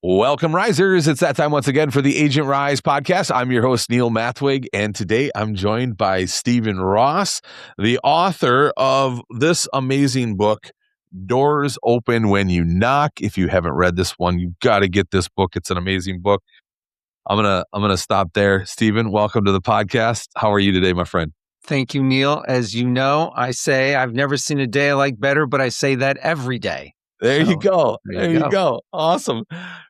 Welcome, risers. It's that time once again for the Agent Rise podcast. I'm your host, Neil Mathweg, and today I'm joined by Stephen Ross, the author of this amazing book, Doors Open When You Knock. If you haven't read this one, you've got to get this book. It's an amazing book. I'm gonna stop there. Stephen, welcome to the podcast. How are you today, my friend? Thank you, Neil. As you know, I say I've never seen a day I like better, but I say that every day. There you go. There you go. Awesome.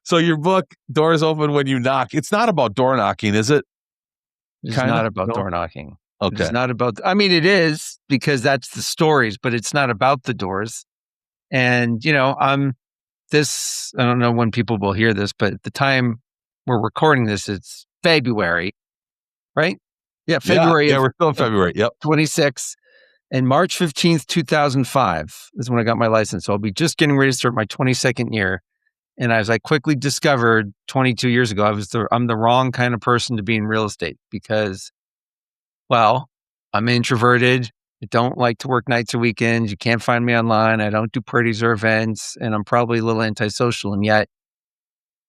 So your book, Doors Open When You Knock, it's not about door knocking, is it? It's not about door knocking. Okay. It's not about, it is because that's the stories, but it's not about the doors. And, I don't know when people will hear this, but at the time we're recording this, it's February, right? Yeah, February. Yeah, we're still in February. Yep. 26. And March 15th, 2005 is when I got my license. So I'll be just getting ready to start my 22nd year. And as I quickly discovered 22 years ago, I'm the wrong kind of person to be in real estate because, well, I'm introverted. I don't like to work nights or weekends. You can't find me online. I don't do parties or events. And I'm probably a little antisocial. And yet,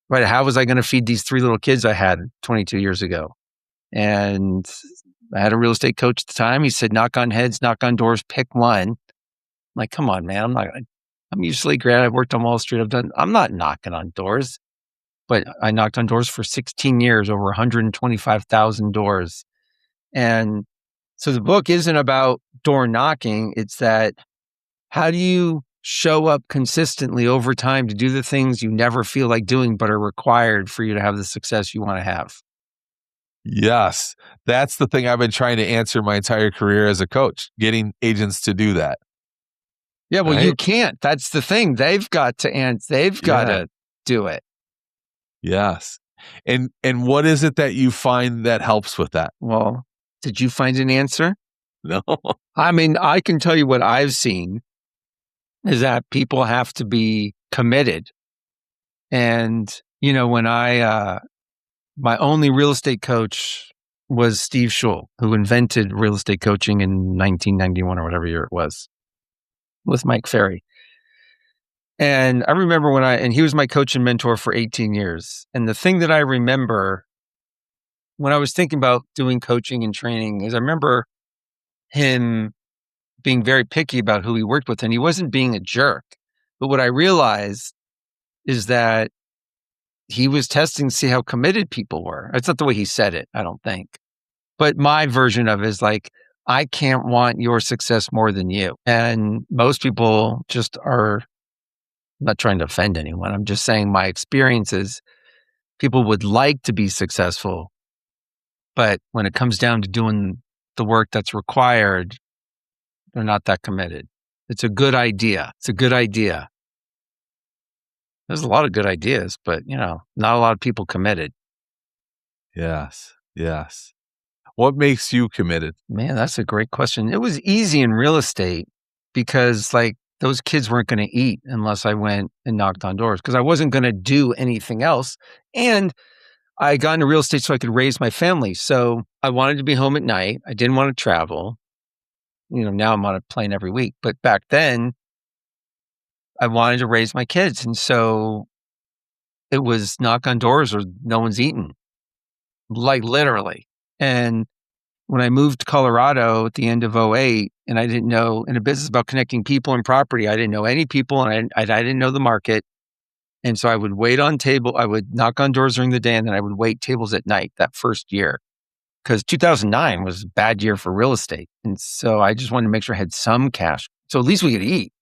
right, how was I going to feed these 3 little kids I had 22 years ago? And I had a real estate coach at the time. He said, knock on heads, knock on doors, pick one. I'm like, come on, man. I'm usually grad. I've worked on Wall Street. I'm not knocking on doors, but I knocked on doors for 16 years, over 125,000 doors. And so the book isn't about door knocking. It's that how do you show up consistently over time to do the things you never feel like doing, but are required for you to have the success you want to have? Yes, that's the thing I've been trying to answer my entire career as a coach, getting agents to do that. Yeah, well, right? You can't. That's the thing. They've got to to do it. Yes. And what is it that you find that helps with that? Well, did you find an answer? No. I can tell you what I've seen is that people have to be committed. And, when my only real estate coach was Steve Schul, who invented real estate coaching in 1991 or whatever year it was with Mike Ferry. And I remember and he was my coach and mentor for 18 years. And the thing that I remember when I was thinking about doing coaching and training is I remember him being very picky about who he worked with, and he wasn't being a jerk. But what I realized is that he was testing to see how committed people were. That's not the way he said it, I don't think. But my version of it is like, I can't want your success more than you. And most people just are, I'm not trying to offend anyone. I'm just saying my experience is people would like to be successful. But when it comes down to doing the work that's required, they're not that committed. It's a good idea. There's a lot of good ideas, but, not a lot of people committed. Yes. What makes you committed? Man, that's a great question. It was easy in real estate because, those kids weren't going to eat unless I went and knocked on doors because I wasn't going to do anything else. And I got into real estate so I could raise my family. So I wanted to be home at night. I didn't want to travel. Now I'm on a plane every week. But back then, I wanted to raise my kids. And so it was knock on doors or no one's eating, literally. And when I moved to Colorado at the end of 2008, and I didn't know, in a business about connecting people and property, I didn't know any people and I didn't know the market. And so I would I would knock on doors during the day and then I would wait tables at night that first year. Because 2009 was a bad year for real estate. And so I just wanted to make sure I had some cash. So at least we could eat.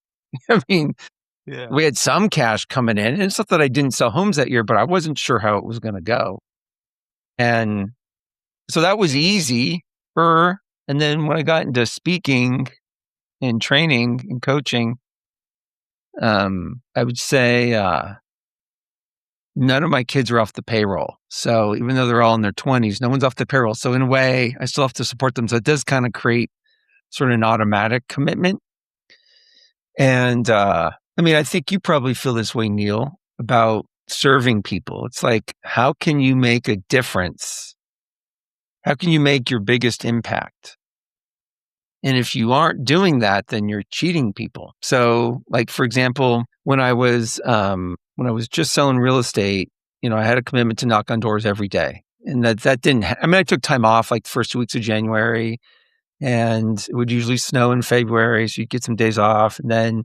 We had some cash coming in. And it's not that I didn't sell homes that year, but I wasn't sure how it was going to go. And so that was easy. And then when I got into speaking and training and coaching, I would say none of my kids are off the payroll. So even though they're all in their 20s, no one's off the payroll. So in a way, I still have to support them. So it does kind of create sort of an automatic commitment. And I think you probably feel this way, Neil, about serving people. It's like, how can you make a difference? How can you make your biggest impact? And if you aren't doing that, then you're cheating people. So, for example, when I was when I was just selling real estate, I had a commitment to knock on doors every day. And that didn't, I took time off like the first 2 weeks of January, and it would usually snow in February. So you get some days off, and then,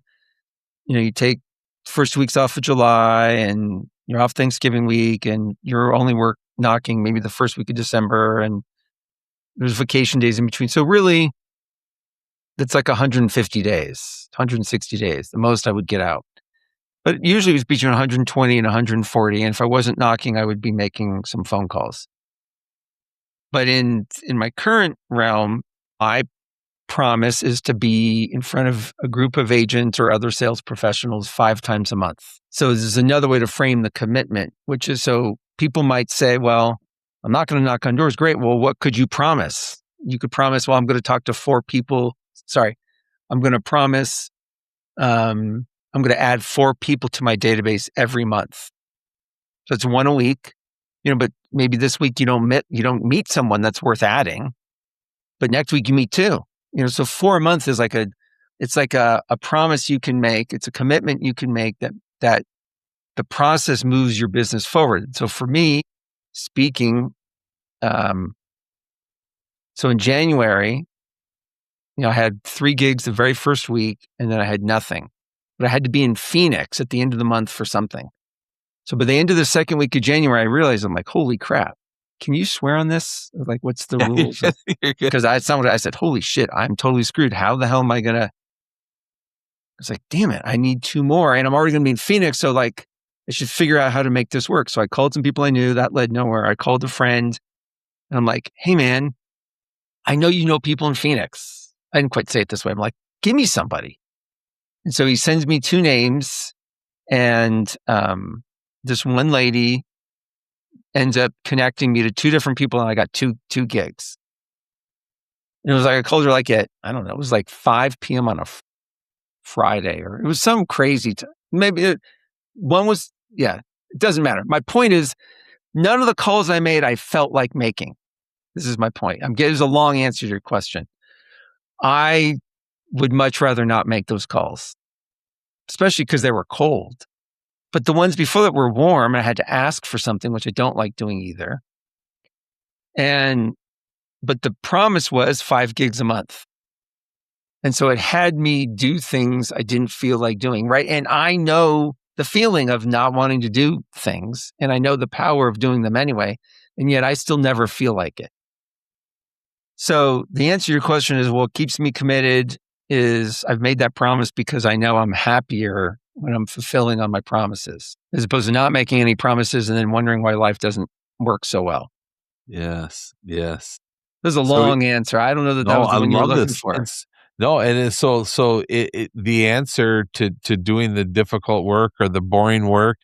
you take first 2 weeks off of July, and you're off Thanksgiving week, and you're only knocking maybe the first week of December, and there's vacation days in between. So really, that's like 150 days, 160 days, the most I would get out. But usually it was between 120 and 140. And if I wasn't knocking, I would be making some phone calls. But in my current realm, my promise is to be in front of a group of agents or other sales professionals 5 times a month. So this is another way to frame the commitment, which is, so people might say, well, I'm not going to knock on doors. Great. Well, what could you promise? You could promise, well, I'm going to talk to 4 people. Sorry, I'm going to promise, I'm going to add 4 people to my database every month. So it's 1 a week, but maybe this week you don't meet someone that's worth adding, but next week you meet 2. So 4 a month is like a promise you can make. It's a commitment you can make that the process moves your business forward. So for me, speaking, so in January, I had 3 gigs the very first week, and then I had nothing. But I had to be in Phoenix at the end of the month for something. So by the end of the second week of January, I realized, I'm like, holy crap. Can you swear on this? Like, what's the rules? Because I said, holy shit, I'm totally screwed. How the hell am I going to? I was like, damn it, I need 2 more. And I'm already going to be in Phoenix. So like, I should figure out how to make this work. So I called some people I knew. That led nowhere. I called a friend, and I'm like, hey man, I know you know people in Phoenix. I didn't quite say it this way. I'm like, give me somebody. And so he sends me 2 names, and this one lady ends up connecting me to 2 different people, and I got two gigs. And it was like, I called her like I don't know, it was like 5 p.m. on a Friday, or it was some crazy time. One was, it doesn't matter. My point is, none of the calls I made, I felt like making. This is my point. It was a long answer to your question. I would much rather not make those calls, especially because they were cold. But the ones before that were warm, and I had to ask for something, which I don't like doing either. But the promise was 5 gigs a month. And so it had me do things I didn't feel like doing, right? And I know the feeling of not wanting to do things, and I know the power of doing them anyway, and yet I still never feel like it. So the answer to your question is, what keeps me committed is I've made that promise because I know I'm happier when I'm fulfilling on my promises, as opposed to not making any promises and then wondering why life doesn't work so well. Yes. Yes. There's a long answer. I don't know that was the one you were looking for. The answer to doing the difficult work or the boring work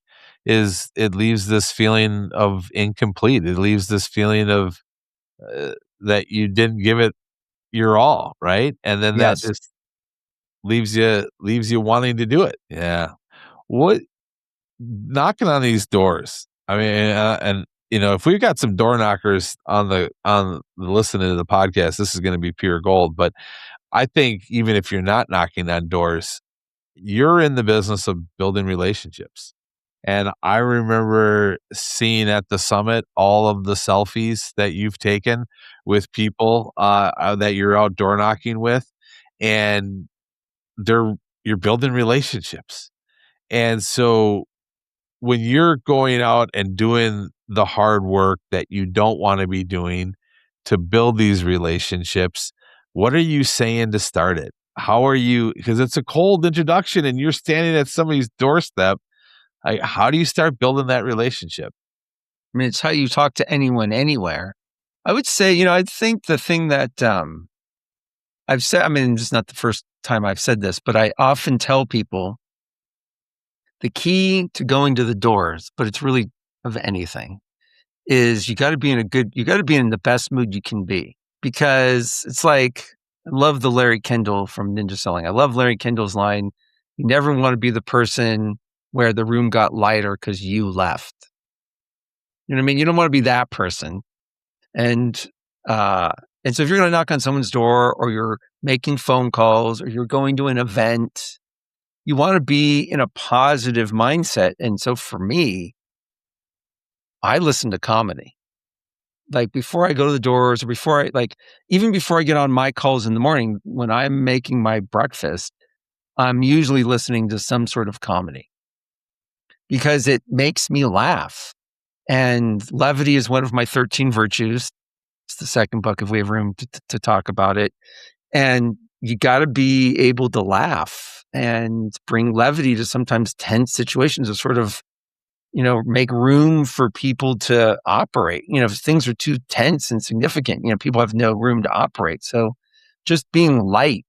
is, it leaves this feeling of incomplete. It leaves this feeling of that you didn't give it your all, right? And then that just leaves you wanting to do it. Yeah. What, knocking on these doors? I mean, and if we've got some door knockers on the listening to the podcast, this is going to be pure gold. But I think even if you're not knocking on doors, you're in the business of building relationships. And I remember seeing at the summit all of the selfies that you've taken with people that you're out door knocking with, and you're building relationships. And so when you're going out and doing the hard work that you don't want to be doing to build these relationships, what are you saying to start it? How are you, because it's a cold introduction and you're standing at somebody's doorstep. How do you start building that relationship? I mean, it's how you talk to anyone, anywhere. I would say, I think the thing that I've said, I mean, it's not the first time I've said this, but I often tell people the key to going to the doors, but it's really of anything, is you got to be in the best mood you can be. Because it's like, I love the Larry Kendall from Ninja Selling. I love Larry Kendall's line, you never want to be the person where the room got lighter because you left. You know what I mean? You don't want to be that person. And so if you're going to knock on someone's door, or you're making phone calls, or you're going to an event, you want to be in a positive mindset. And so for me, I listen to comedy. Like before I go to the doors or even before I get on my calls in the morning, when I'm making my breakfast, I'm usually listening to some sort of comedy because it makes me laugh. And levity is one of my 13 virtues. It's the second book if we have room to talk about it. And you got to be able to laugh and bring levity to sometimes tense situations to sort of, make room for people to operate. If things are too tense and significant, people have no room to operate. So just being light,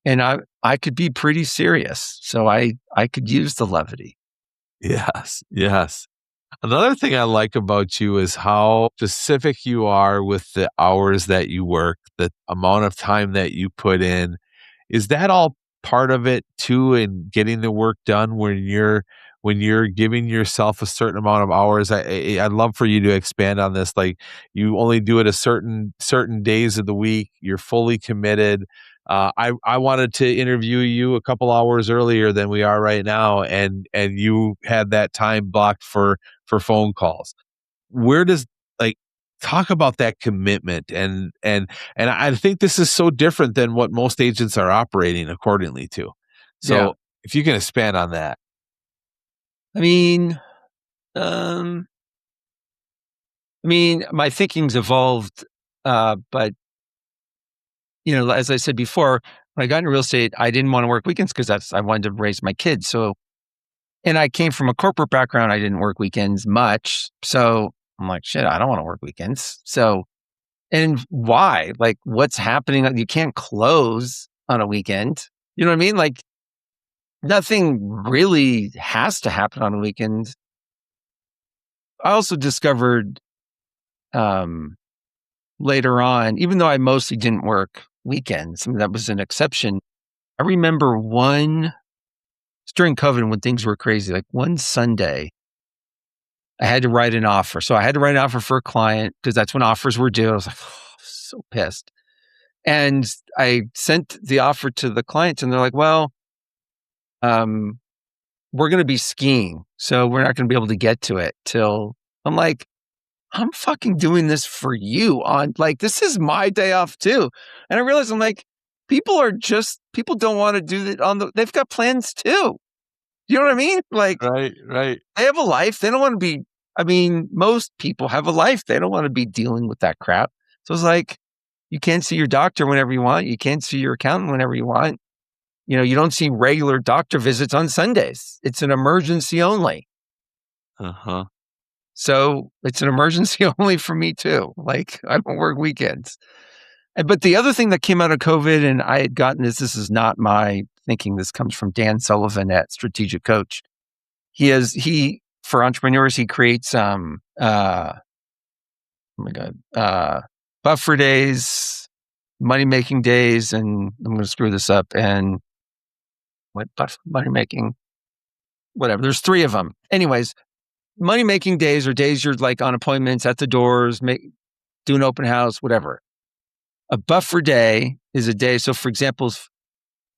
and I could be pretty serious. So I could use the levity. Yes, yes. Another thing I like about you is how specific you are with the hours that you work, the amount of time that you put in. Is that all part of it too in getting the work done when you're giving yourself a certain amount of hours? I'd love for you to expand on this. Like you only do it a certain days of the week. You're fully committed. I wanted to interview you a couple hours earlier than we are right now, and you had that time blocked for phone calls. Where does like talk about that commitment and I think this is so different than what most agents are operating accordingly to. Yeah. So if you can expand on that. I mean, um, my thinking's evolved, but as I said before, when I got into real estate, I didn't want to work weekends because I wanted to raise my kids. So, and I came from a corporate background. I didn't work weekends much. So I'm like, shit, I don't want to work weekends. So, and why? Like, what's happening? You can't close on a weekend. You know what I mean? Like, nothing really has to happen on a weekend. I also discovered um, later on, even though I mostly didn't work weekends, I mean, that was an exception. I remember it's during COVID when things were crazy, like one Sunday, I had to write an offer. So I had to write an offer for a client because that's when offers were due. I was like, oh, so pissed. And I sent the offer to the client and they're like, well, um, we're going to be skiing. So we're not going to be able to get to it till I'm like, I'm fucking doing this for you this is my day off too. And I realized I'm like, people don't want to do that they've got plans too. You know what I mean? Like Right, right. they have a life. They don't want to be, most people have a life. They don't want to be dealing with that crap. So it's like, you can't see your doctor whenever you want. You can't see your accountant whenever you want. You don't see regular doctor visits on Sundays. It's an emergency only. Uh-huh. So it's an emergency only for me too. Like I don't work weekends. But the other thing that came out of COVID, and I had gotten this is not my thinking. This comes from Dan Sullivan at Strategic Coach. For entrepreneurs, he creates, oh my God, buffer days, money making days, and I'm going to screw this up. And money making, whatever. There's three of them. Anyways, money making days are days you're like on appointments at the doors, do an open house, whatever. A buffer day is a day. So, for example,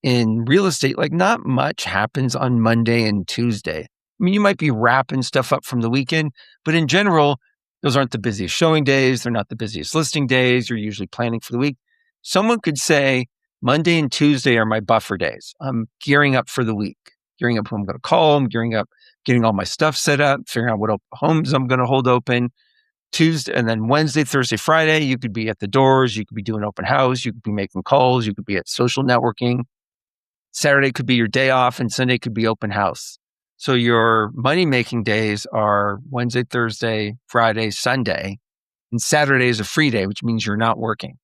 in real estate, like not much happens on Monday and Tuesday. You might be wrapping stuff up from the weekend, but in general, those aren't the busiest showing days. They're not the busiest listing days. You're usually planning for the week. Someone could say Monday and Tuesday are my buffer days. I'm gearing up for the week, gearing up who I'm going to call. I'm gearing up, getting all my stuff set up, figuring out what homes I'm going to hold open. Tuesday, and then Wednesday, Thursday, Friday, you could be at the doors. You could be doing open house. You could be making calls. You could be at social networking. Saturday could be your day off and Sunday could be open house. So your money making days are Wednesday, Thursday, Friday, Sunday, and Saturday is a free day, which means you're not working.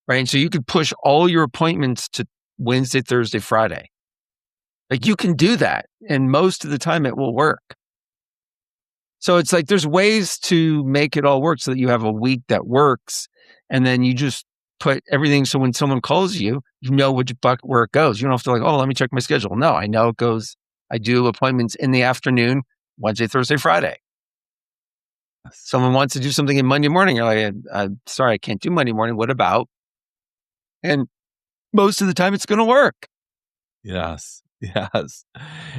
Right. And so you could push all your appointments to Wednesday, Thursday, Friday. Like you can do that. And most of the time it will work. So it's like there's ways to make it all work so that you have a week that works. And then you just put everything. So when someone calls you, you know where it goes. You don't have to let me check my schedule. No, I know it goes. I do appointments in the afternoon, Wednesday, Thursday, Friday. Someone wants to do something in Monday morning. You're like, I'm sorry, I can't do Monday morning. What about? And most of the time it's going to work. Yes. Yes.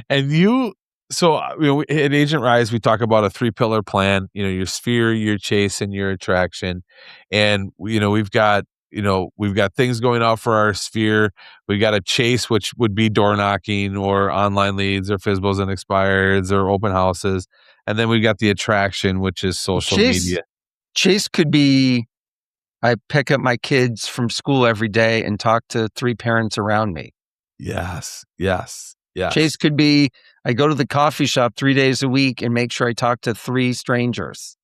And at Agent Rise, we talk about a three-pillar plan, your sphere, your chase, and your attraction. And, we've got things going out for our sphere. We got a chase, which would be door knocking or online leads or FISBOs and expireds or open houses. And then we got the attraction, which is social Chase media. Chase could be, I pick up my kids from school every day and talk to 3 parents around me. Yes. Yes. Chase Yes. could be, I go to the coffee shop 3 days a week and make sure I talk to 3 strangers.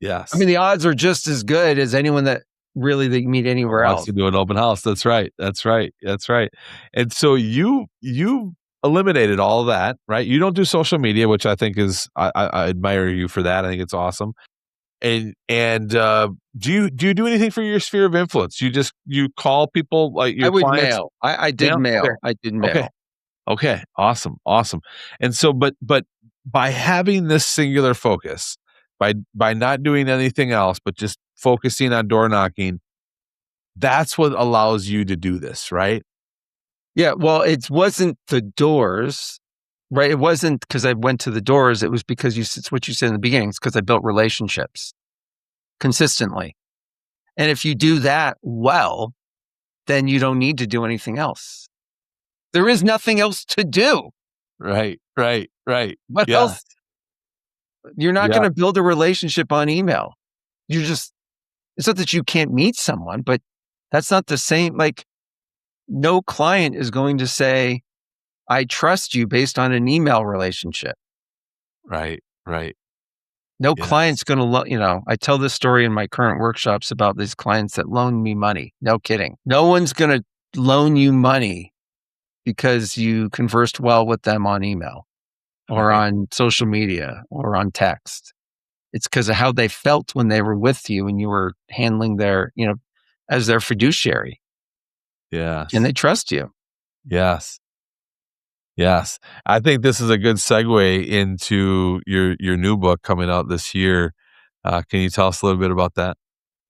I Yes. mean, the odds are just as good as anyone that you meet anywhere Wants else. to do an open house. That's right. That's right. That's right. And so you eliminated all that, right? You don't do social media, which I think is I admire you for that. I think it's awesome. And do you do anything for your sphere of influence? You call people like I your would clients? mail. I did Mail? Okay. mail. I did Okay. mail. Okay. Awesome. Awesome. And so but by having this singular focus, by not doing anything else, but just focusing on door knocking, that's what allows you to do this, right? Yeah, well, it wasn't the doors, right? It wasn't because I went to the doors. It was because it's what you said in the beginning. It's because I built relationships consistently. And if you do that well, then you don't need to do anything else. There is nothing else to do. Right, right, right. What Yeah, else? You're not going yeah, to build a relationship on email. It's not that you can't meet someone, but that's not the same. Like, no client is going to say, I trust you based on an email relationship. right, right. No Yes, client's going to I tell this story in my current workshops about these clients that loan me money. No kidding. No one's going to loan you money because you conversed well with them on email or right. on social media or on text. It's because of how they felt when they were with you and you were handling as their fiduciary, and Yes, they trust you. yes, yes. I think this is a good segue into your new book coming out this year. Can you tell us a little bit about that?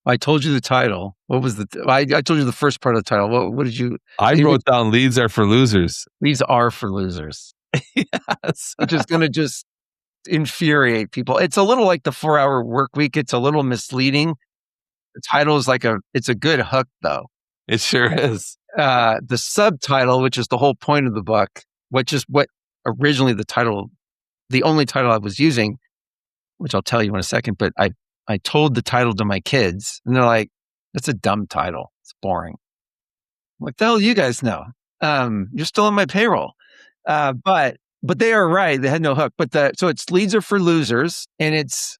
I told you the title. What was I told you the first part of the title. What did you, I which wrote down leads are for losers. these are for losers, Yes. which is going to just infuriate people. It's a little like the 4-hour work week. It's a little misleading. The title is it's a good hook though. It sure is. The subtitle, which is the whole point of the book, which is what originally the only title I was using, which I'll tell you in a second, but I told the title to my kids and they're like, that's a dumb title. It's boring. I'm like, the hell you guys know? You're still on my payroll. But they are right. They had no hook. So it's leads are for losers, and it's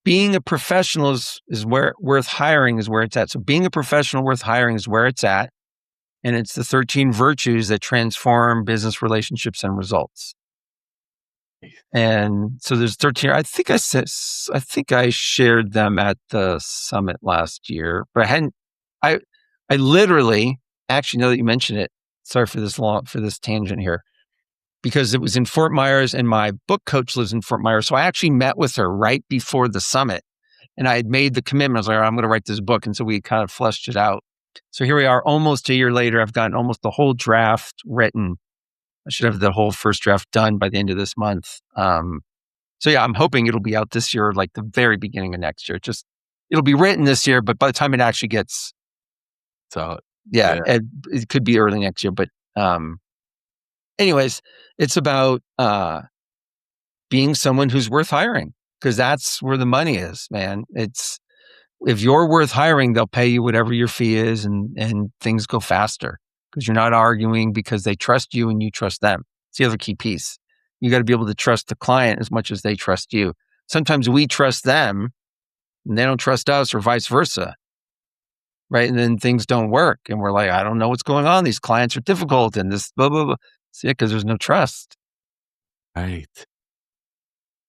being a professional is where worth hiring is where it's at. So being a professional worth hiring is where it's at. And it's the 13 virtues that transform business relationships and results. And so there's 13. I think I shared them at the summit last year, but I I literally, actually, now that you mention it, sorry for this tangent here, because it was in Fort Myers and my book coach lives in Fort Myers. So I actually met with her right before the summit and I had made the commitment. I was like, "All right, I'm going to write this book." And so we kind of fleshed it out. So here we are almost a year later. I've gotten almost the whole draft written. I should have the whole first draft done by the end of this month. So yeah, I'm hoping it'll be out this year, like the very beginning of next year. It'll be written this year, but by the time it actually gets, So yeah, yeah, it could be early next year. But anyways, it's about being someone who's worth hiring because that's where the money is, man. It's if you're worth hiring, they'll pay you whatever your fee is, and things go faster because you're not arguing because they trust you and you trust them. It's the other key piece. You got to be able to trust the client as much as they trust you. Sometimes we trust them and they don't trust us, or vice versa, right? And then things don't work, and we're like, I don't know what's going on. These clients are difficult, and this blah blah blah. See, because there's no trust. right.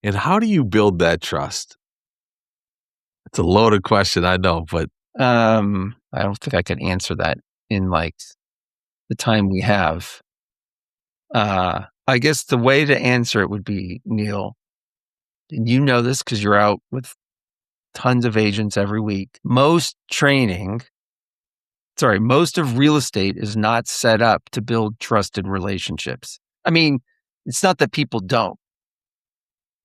And how do you build that trust? It's a loaded question, I know, but I don't think I could answer that in like the time we have. I guess the way to answer it would be, Neil, and you know this because you're out with tons of agents every week. Most training most of real estate is not set up to build trusted relationships. I mean, it's not that people don't,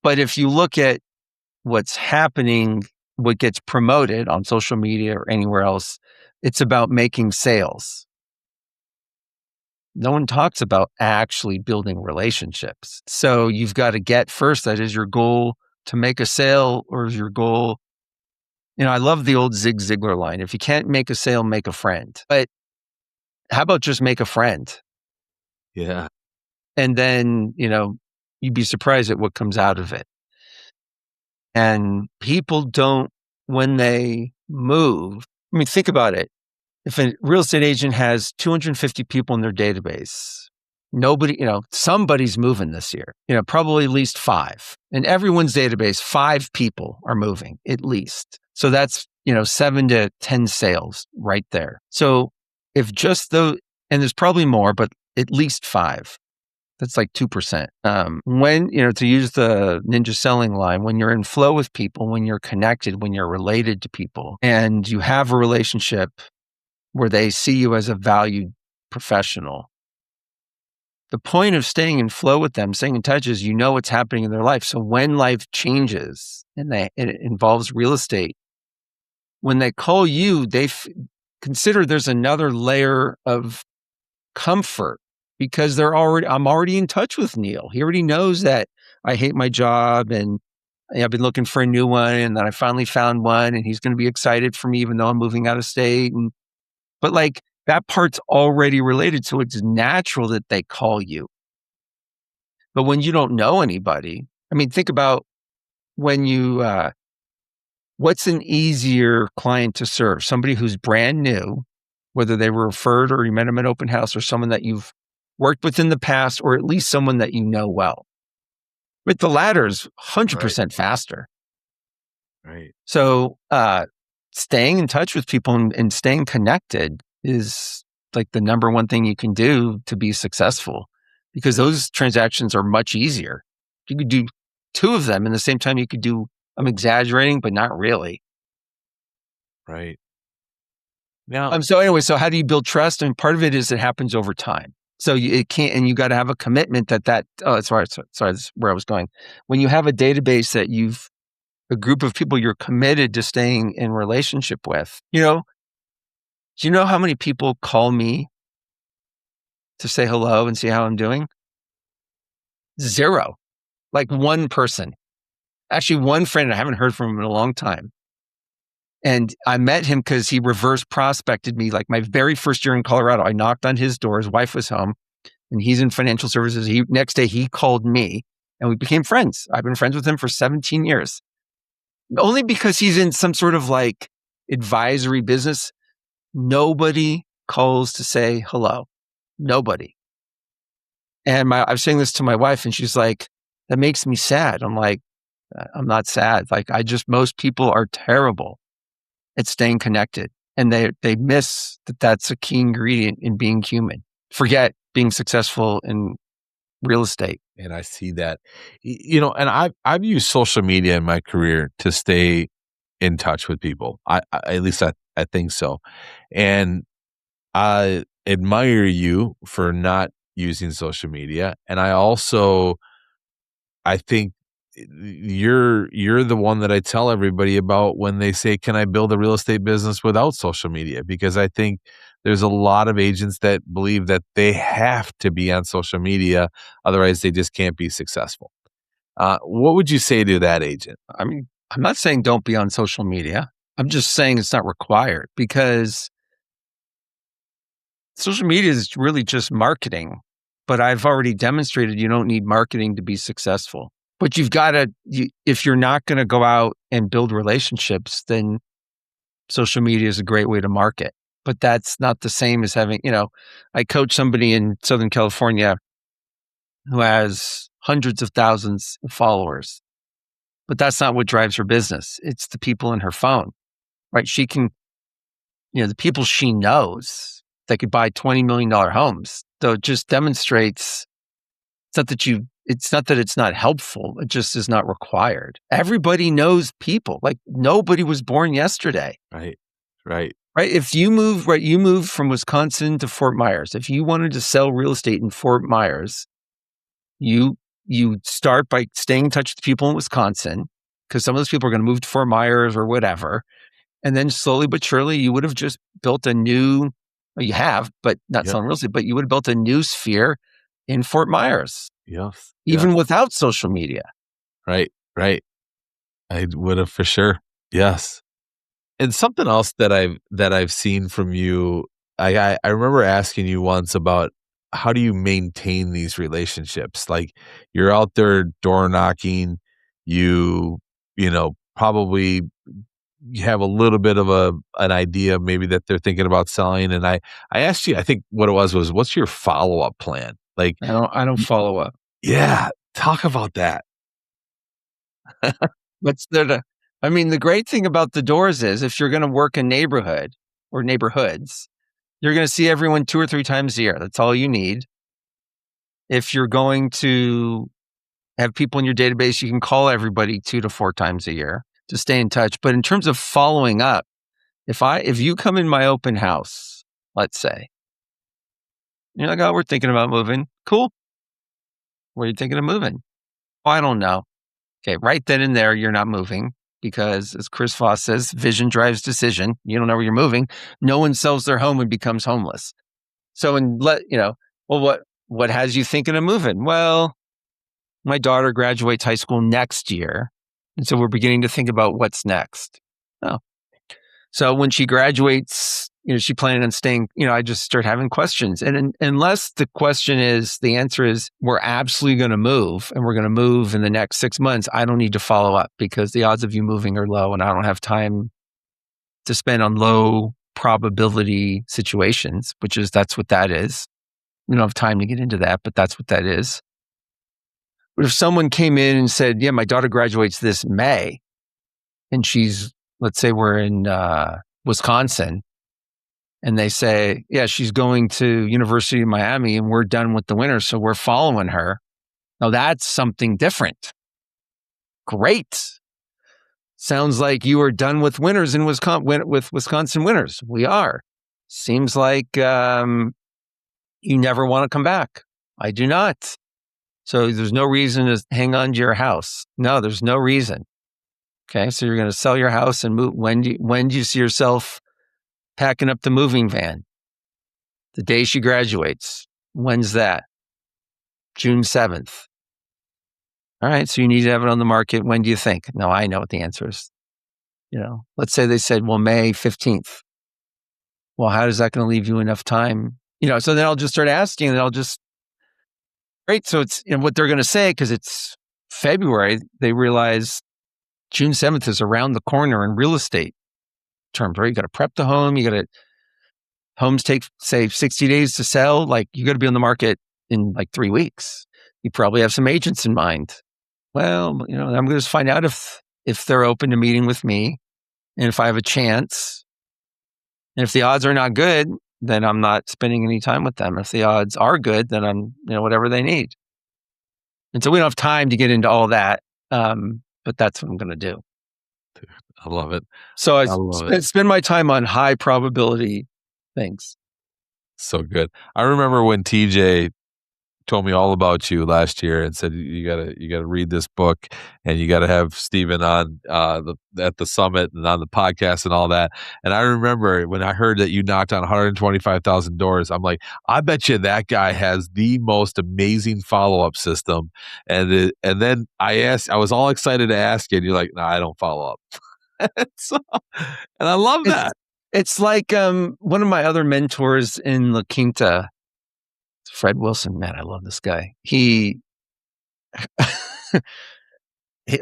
but if you look at what's happening, what gets promoted on social media or anywhere else, it's about making sales. No one talks about actually building relationships. So you've got to get first, that is your goal to make a sale, or is your goal, I love the old Zig Ziglar line. If you can't make a sale, make a friend. But how about just make a friend? Yeah. And then, you'd be surprised at what comes out of it. And people don't, when they move, I mean, think about it. If a real estate agent has 250 people in their database, nobody, somebody's moving this year, probably at least 5. In everyone's database, 5 people are moving at least. So that's, 7 to 10 sales right there. So if just those, and there's probably more, but at least 5, that's like 2%. When, to use the ninja selling line, when you're in flow with people, when you're connected, when you're related to people, and you have a relationship where they see you as a valued professional, the point of staying in flow with them, staying in touch, is what's happening in their life. So when life changes and it involves real estate, when they call you, they consider there's another layer of comfort, because I'm already in touch with Neil. He already knows that I hate my job and I've been looking for a new one, and that I finally found one, and he's going to be excited for me even though I'm moving out of state. But like, that part's already related, so it's natural that they call you. But when you don't know anybody, I mean, think about when you, what's an easier client to serve? Somebody who's brand new, whether they were referred or you met them at open house, or someone that you've worked with in the past, or at least someone that you know well. But the latter is 100% faster. Right. So staying in touch with people and staying connected is like the number one thing you can do to be successful, because those transactions are much easier. You could do 2 of them in the same time. You could do, I'm exaggerating, but not really. Right. Now, So anyway, so how do you build trust? And part of it is it happens over time. So it can't, and you got to have a commitment sorry, that's where I was going. When you have a database that a group of people you're committed to staying in relationship with, do you know how many people call me to say hello and see how I'm doing? 0. Like 1 person. Actually, 1 friend, I haven't heard from him in a long time. And I met him because he reverse prospected me. Like my very first year in Colorado, I knocked on his door. His wife was home and he's in financial services. Next day he called me and we became friends. I've been friends with him for 17 years. Only because he's in some sort of like advisory business. Nobody calls to say hello. Nobody. And I was saying this to my wife and she's like, that makes me sad. I'm like, I'm not sad. Like most people are terrible at staying connected. And they miss that that's a key ingredient in being human. Forget being successful in real estate. and I see that, and I've used social media in my career to stay in touch with people. At least I think so. And I admire you for not using social media. And I think you're the one that I tell everybody about when they say, "Can I build a real estate business without social media?" Because I think there's a lot of agents that believe that they have to be on social media, otherwise they just can't be successful. What would you say to that agent? I mean, I'm not saying don't be on social media. I'm just saying it's not required, because social media is really just marketing. But I've already demonstrated you don't need marketing to be successful. But you've got to, if you're not going to go out and build relationships, then social media is a great way to market. But that's not the same as having, I coach somebody in Southern California who has hundreds of thousands of followers. But that's not what drives her business. It's the people in her phone, right? She can, the people she knows that could buy $20 million homes. So it just demonstrates, it's not that it's not helpful. It just is not required. Everybody knows people. Like nobody was born yesterday. Right. Right. right? If you move, right, you moved from Wisconsin to Fort Myers. If you wanted to sell real estate in Fort Myers, you start by staying in touch with people in Wisconsin, because some of those people are going to move to Fort Myers or whatever. And then slowly but surely, you would have just built a new, well, you have, but not Yep. selling real estate, but you would have built a new sphere in Fort Myers, Yes. Yes. even without social media. Right. Right. I would have for sure. Yes. And something else that I've seen from you, I remember asking you once about how do you maintain these relationships? Like you're out there door knocking, you probably you have a little bit of an idea maybe that they're thinking about selling. And I asked you, I think what it was what's your follow-up plan? Like, I don't y- follow up. yeah, talk about that. What's there to, I mean, the great thing about the doors is if you're going to work a neighborhood or neighborhoods, you're going to see everyone 2 or 3 times a year. That's all you need. If you're going to have people in your database, you can call everybody 2 to 4 times a year to stay in touch. But in terms of following up, if you come in my open house, let's say, you're like, oh, we're thinking about moving. Cool. Where are you thinking of moving? Oh, I don't know. Okay, right then and there, you're not moving because, as Chris Voss says, vision drives decision. You don't know where you're moving. No one sells their home and becomes homeless. So, well, what has you thinking of moving? Well, my daughter graduates high school next year, and so we're beginning to think about what's next. Oh, so when she graduates, she planning on staying. I just start having questions, and unless the answer is we're absolutely going to move, and we're going to move in the next 6 months, I don't need to follow up because the odds of you moving are low, and I don't have time to spend on low probability situations. That's what that is. We don't have time to get into that, but that's what that is. But if someone came in and said, "Yeah, my daughter graduates this May," and let's say we're in Wisconsin, and they say, "Yeah, she's going to University of Miami, and we're done with the winter, so we're following her." Now that's something different. Great. Sounds like you are done with winters in Wisconsin. With Wisconsin winters, we are. Seems like you never want to come back. I do not. So there's no reason to hang on to your house. No, there's no reason. Okay, so you're going to sell your house and move. When do you see yourself packing up the moving van? The day she graduates. When's that? June 7th. All right, so you need to have it on the market. When do you think? No, I know what the answer is. Let's say they said, well, May 15th. Well, how is that going to leave you enough time? So then I'll just start asking, and I'll just, great. So it's what they're going to say, because it's February, they realize June 7th is around the corner in real estate terms, right? You got to prep the home. Homes take, say, 60 days to sell. Like, you got to be on the market in like 3 weeks. You probably have some agents in mind. Well, I'm going to find out if they're open to meeting with me, and if I have a chance. And if the odds are not good, then I'm not spending any time with them. If the odds are good, then I'm, whatever they need. And so we don't have time to get into all that, but that's what I'm going to do. I love it. So I I love it. spend my time on high probability things. So good. I remember when TJ told me all about you last year and said you gotta read this book and you gotta have Stephen on at the summit and on the podcast and all that. And I remember when I heard that you knocked on 125,000 doors, I'm like, I bet you that guy has the most amazing follow-up system. And then I was all excited to ask you, and you're like, no, I don't follow up. So, and I love It's that. it's like one of my other mentors in La Quinta, Fred Wilson. Man, I love this guy.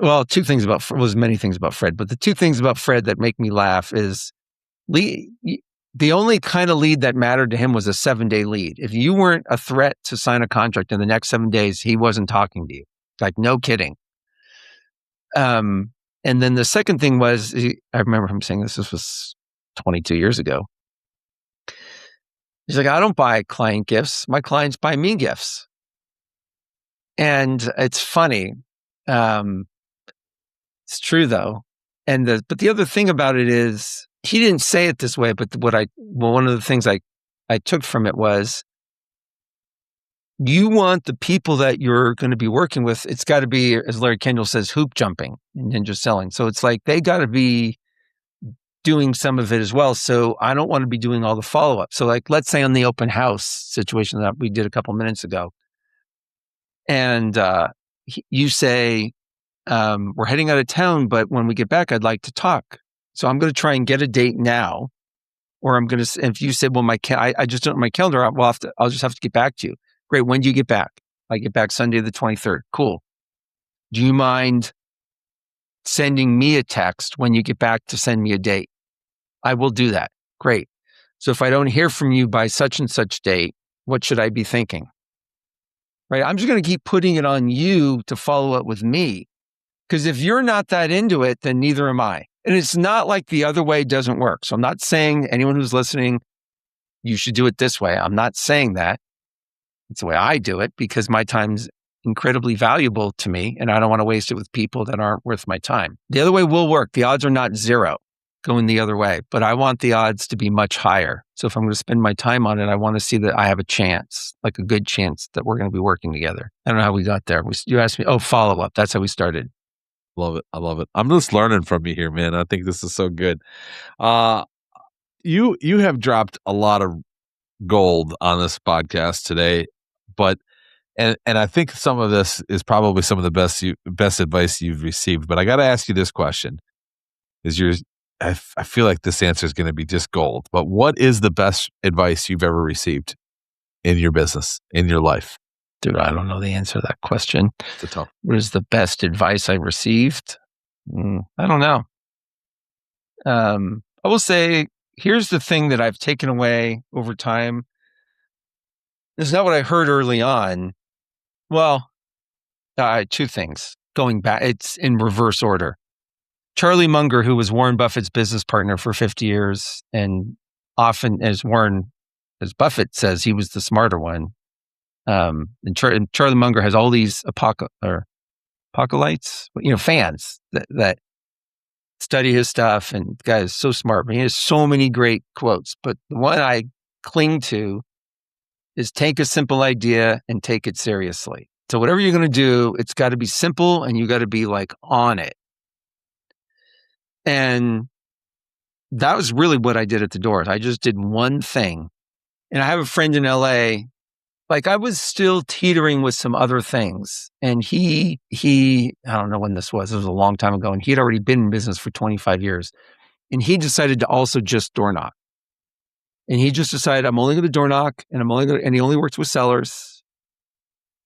Well, two things about was many things about Fred, but the two things about Fred that make me laugh is lead. The only kind of lead that mattered to him was a 7-day lead. If you weren't a threat to sign a contract in the next 7 days, he wasn't talking to you. Like, no kidding. And then the second thing was, I remember him saying this was 22 years ago. He's like, I don't buy client gifts. My clients buy me gifts. And it's funny. It's true though. But the other thing about it is he didn't say it this way, but one of the things I took from it was, you want the people that you're going to be working with, it's got to be, as Larry Kendall says, hoop jumping and ninja selling. So it's like they got to be doing some of it as well. So I don't want to be doing all the follow-up. So like, let's say on the open house situation that we did a couple minutes ago, and you say, we're heading out of town, but when we get back, I'd like to talk. So I'm going to try and get a date now, or I'm going to, if you said, well, I just don't have my calendar, I'll just have to get back to you. Great. When do you get back? I get back Sunday the 23rd. Cool. Do you mind sending me a text when you get back to send me a date? I will do that. Great. So if I don't hear from you by such and such date, what should I be thinking? Right? I'm just going to keep putting it on you to follow up with me. Because if you're not that into it, then neither am I. And it's not like the other way doesn't work. So I'm not saying anyone who's listening, you should do it this way. I'm not saying that. It's the way I do it because my time's incredibly valuable to me and I don't want to waste it with people that aren't worth my time. The other way will work. The odds are not zero going the other way, but I want the odds to be much higher. So if I'm going to spend my time on it, I want to see that I have a chance, like a good chance that we're going to be working together. I don't know how we got there. You asked me, follow up. That's how we started. Love it. I love it. I'm just learning from you here, man. I think this is so good. You have dropped a lot of gold on this podcast today, but and I think some of this is probably some of the best advice you've received. But I got to ask you this question: I feel like this answer is going to be just gold. But what is the best advice you've ever received in your business, in your life? Dude, I don't know the answer to that question. It's a tough. What is the best advice I received? I don't know. I will say, here's the thing that I've taken away over time. This is not what I heard early on. Well, two things. Going back, it's in reverse order. Charlie Munger, who was Warren Buffett's business partner for 50 years, and often, as Buffett says, he was the smarter one. And Charlie Munger has all these apocalypse, fans that study his stuff, and the guy is so smart. But he has so many great quotes. But the one I cling to is take a simple idea and take it seriously. So whatever you're going to do, it's got to be simple and you got to be like on it. And that was really what I did at the Doors. I just did one thing. And I have a friend in LA, like I was still teetering with some other things. And he, I don't know when this was a long time ago. And he had already been in business for 25 years. And he decided to also just door knock. And he just decided, I'm only going to door knock and and he only works with sellers.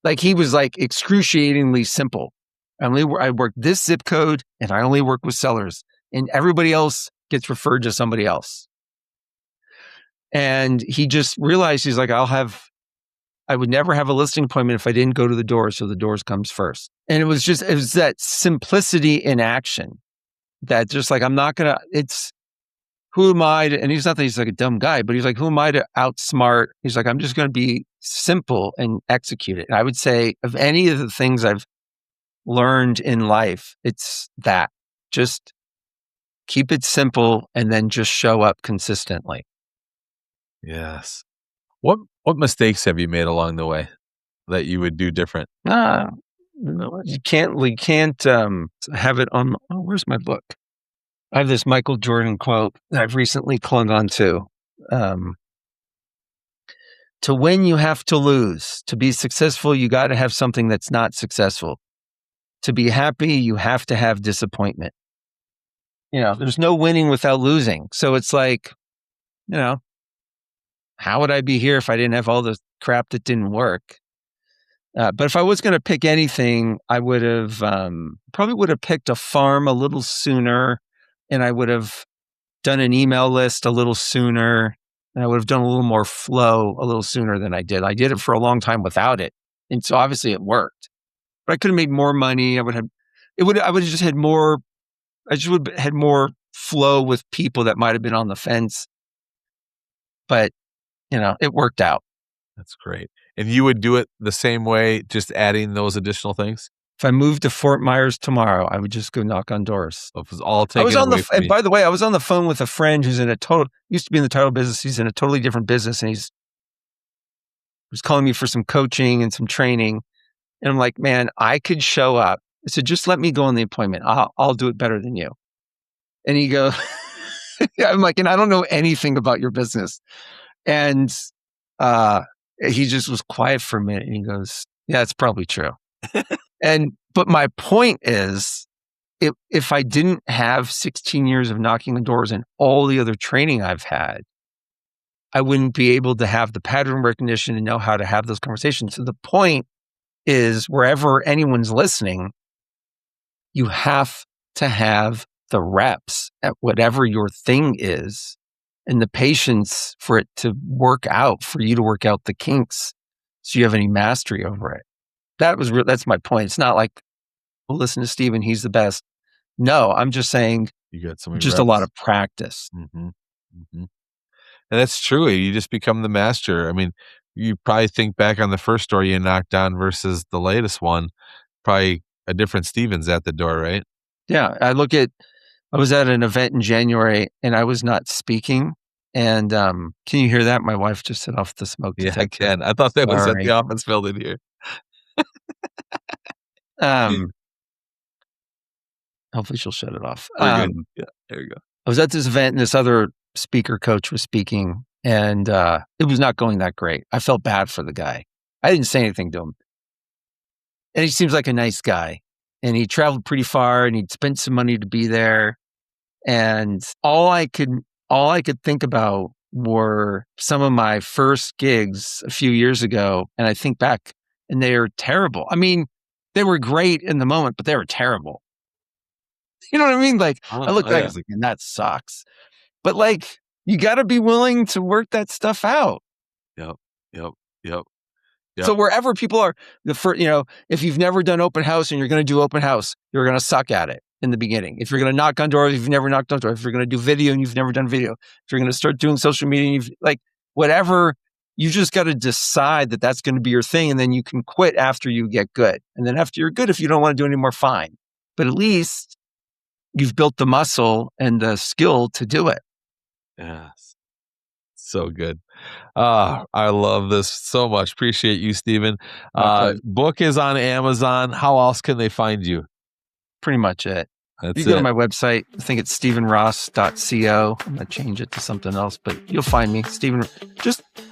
Like he was like excruciatingly simple. I work this zip code and I only work with sellers, and everybody else gets referred to somebody else. And he just realized, he's like, I would never have a listing appointment if I didn't go to the Doors. So the Doors comes first. And it was that simplicity in action that just like, who am I to, and he's not that he's like a dumb guy, but he's like, who am I to outsmart? He's like, I'm just going to be simple and execute it. And I would say of any of the things I've learned in life, it's that. Just keep it simple and then just show up consistently. Yes. What mistakes have you made along the way that you would do different? You can't have it on. Oh, where's my book? I have this Michael Jordan quote that I've recently clung on to. To win, you have to lose. To be successful, you got to have something that's not successful. To be happy, you have to have disappointment. There's no winning without losing. So it's like, how would I be here if I didn't have all the crap that didn't work? But if I was going to pick anything, I would have probably would have picked a farm a little sooner, and I would have done an email list a little sooner, and I would have done a little more flow a little sooner than I did. I did it for a long time without it, and so obviously it worked. But I could have made more money. I would have just had more. I just would have had more flow with people that might have been on the fence. But it worked out. That's great. And you would do it the same way, just adding those additional things? If I moved to Fort Myers tomorrow, I would just go knock on doors. It was all I taken was on away the, from and you. by the way, I was on the phone with a friend who's used to be in the title business. He's in a totally different business, and he was calling me for some coaching and some training. And I'm like, man, I could show up. I said, just let me go on the appointment. I'll do it better than you. And he goes, I'm like, and I don't know anything about your business. And he just was quiet for a minute, and he goes, yeah, it's probably true. But my point is, if I didn't have 16 years of knocking on doors and all the other training I've had, I wouldn't be able to have the pattern recognition and know how to have those conversations. So the point is, wherever anyone's listening, you have to have the reps at whatever your thing is and the patience for it to work out, for you to work out the kinks so you have any mastery over it. That's my point. It's not like, well, listen to Steven, he's the best. No, I'm just saying You got so many just reps. a lot of practice. Mm-hmm. Mm-hmm. And that's true. You just become the master. I mean, you probably think back on the first story you knocked on versus the latest one, probably a different Steven's at the door, right? Yeah. I was at an event in January and I was not speaking. And can you hear that? My wife just set off the smoke detector. Yeah, I can. I thought that was at Sorry. the office building here. Hopefully she'll shut it off. We're good. Yeah, there you go. I was at this event and this other speaker coach was speaking, and it was not going that great. I felt bad for the guy. I didn't say anything to him. And he seems like a nice guy. And he traveled pretty far and he'd spent some money to be there. And all I could think about were some of my first gigs a few years ago. And I think back and they are terrible. I mean, they were great in the moment, but they were terrible. You know what I mean? Like, I look back, I was like, and that sucks. But like, you got to be willing to work that stuff out. Yep. So wherever people are, if you've never done open house and you're going to do open house, you're going to suck at it in the beginning. If you're going to knock on doors, if you've never knocked on doors, if you're going to do video and you've never done video, if you're going to start doing social media, whatever, you just got to decide that that's going to be your thing. And then you can quit after you get good. And then after you're good, if you don't want to do anymore, fine. But at least you've built the muscle and the skill to do it. Yes. So good. I love this so much. Appreciate you, Steven. Book is on Amazon. How else can they find you? Pretty much it. That's you go it. to my website. I think it's stevenross.co. I'm going to change it to something else, but you'll find me.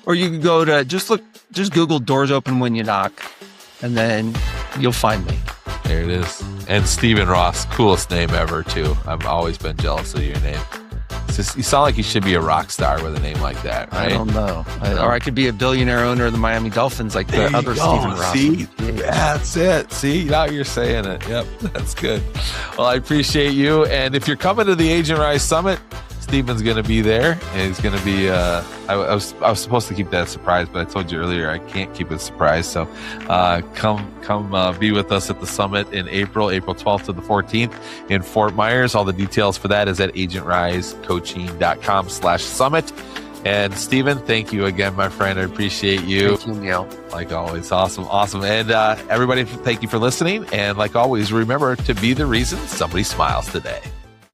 Or you can go to, just Google Doors Open When You Knock, and then you'll find me. There it is. And Steven Ross, coolest name ever, too. I've always been jealous of your name. You sound like you should be a rock star with a name like that, right? I don't know. Or I could be a billionaire owner of the Miami Dolphins like the other Steven Ross. See? That's it. See? Now you're saying it. Yep, that's good. Well, I appreciate you. And if you're coming to the Agent Rise Summit, Steven's going to be there. And he's going to be, I was supposed to keep that a surprise, but I told you earlier I can't keep it a surprise. So come be with us at the summit in April 12th to the 14th in Fort Myers. All the details for that is at agentrisecoaching.com/summit. And Steven, thank you again, my friend. I appreciate you. Thank you, Neil. Like always. Awesome. And everybody, thank you for listening. And like always, remember to be the reason somebody smiles today.